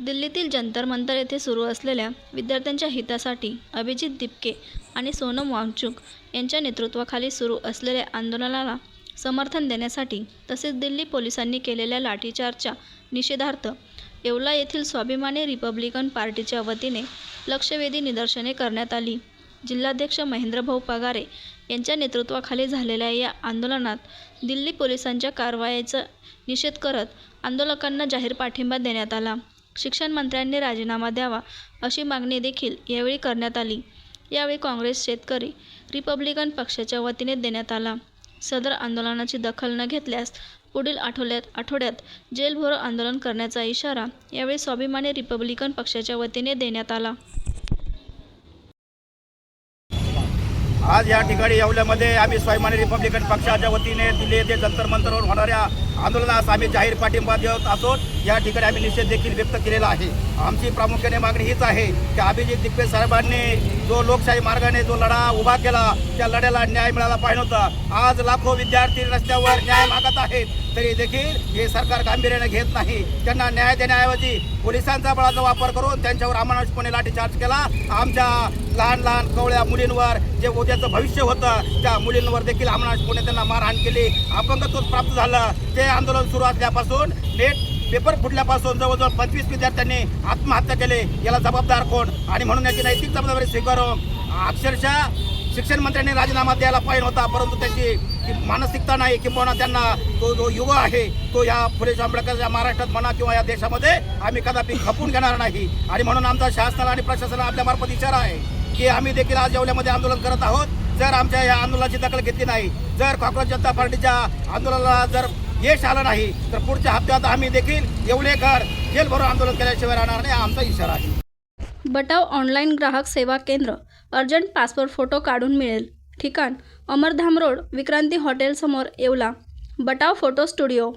दिल्लीतील जंतर मंतर येथे सुरू असलेल्या विद्यार्थ्यांच्या हितासाठी अभिजित दिपके आणि सोनम वांगचुक यांच्या नेतृत्वाखाली सुरू असलेल्या आंदोलनाला समर्थन देण्यासाठी तसेच दिल्ली पोलिसांनी केलेल्या लाठीचार्जच्या निषेधार्थ येवला येथील स्वाभिमानी रिपब्लिकन पार्टीच्या वतीने लक्षवेधी निदर्शने करण्यात आली। जिल्हाध्यक्ष महेंद्रभाऊ पगारे यांच्या नेतृत्वाखाली झालेल्या या आंदोलनात दिल्ली पोलिसांच्या कारवाईचा निषेध करत आंदोलकांना जाहीर पाठिंबा देण्यात आला। शिक्षण मंत्र्यांनी राजीनामा द्यावा अशी मागणी देखील यावेळी करण्यात आली। यावेळी काँग्रेस शेतकरी रिपब्लिकन पक्षाच्या वतीने देण्यात आला। सदर आंदोलनाची दखल न घेतल्यास पुढील आठवड्यात जेलभरो आंदोलन करण्याचा इशारा यावेळी स्वाभिमानी रिपब्लिकन पक्षाच्या वतीने देण्यात आला। आज या ठिकाणी येवल्यामध्ये आम्ही स्वाभिमानी रिपब्लिकन पक्षाच्या वतीने दिल्ली येथे जंतर मंतरवर होणाऱ्या आंदोलनास आम्ही जाहीर पाठिंबा देत आहोत। या ठिकाणी आम्ही निषेध देखील व्यक्त केलेला आहे। आमची प्रामुख्याने मागणी हीच आहे की अभिजित दिपके साहेबांनी जो लोकशाही मार्गाने जो लढा उभा केला त्या लढ्याला न्याय मिळाला पाहिजे होता। आज लाखो विद्यार्थी रस्त्यावर न्याय मागत आहेत, तरी देखील हे सरकार गांभीर्याने घेत नाही। त्यांना न्याय देण्याऐवजी पोलिसांचा बळाचा वापर करून त्यांच्यावर अमानुषपणे लाठीचार्ज केला। आमच्या लहान लहान कवळ्या मुलींवर जे उद्याचं भविष्य होतं त्या मुलींवर देखील अमानुषपणे त्यांना मारहाण केली। अपंगत्व प्राप्त झालं। ते आंदोलन सुरू असल्यापासून नेट पेपर फुटल्यापासून जवळजवळ 25 विद्यार्थ्यांनी आत्महत्या केली। याला जबाबदार कोण? आणि म्हणून याची नैतिक जबाबदारी स्वीकारून अक्षरशः शिक्षण मंत्र्यांनी राजीनामा द्यायला पाहिजे होता, परंतु त्यांची मानसिकता नाही किंवा त्यांना तो जो युग आहे तो या फुले आंबेडकरच्या महाराष्ट्रात म्हणा किंवा या देशामध्ये आम्ही कदापि खपून घेणार नाही। आणि म्हणून आमचा शासनाला आणि प्रशासनाला आपल्यामार्फत इशारा आहे की आम्ही देखील आज येवल्यामध्ये आंदोलन करत आहोत। जर आमच्या या आंदोलनाची दखल घेतली नाही, जर काँग्रेस जनता पार्टीच्या आंदोलनाला जर यश आलं नाही तर पुढच्या हप्त्यात आम्ही देखील येवलेकर जेलभरो आंदोलन केल्याशिवाय राहणार नाही, आमचा इशारा आहे। बटाव ऑनलाईन ग्राहक सेवा केंद्र। अर्जंट पासपोर्ट फोटो काढून मिळेल। ठिकाण अमरधाम रोड, विक्रांती हॉटेल समोर, येवला। बटाव photo studio.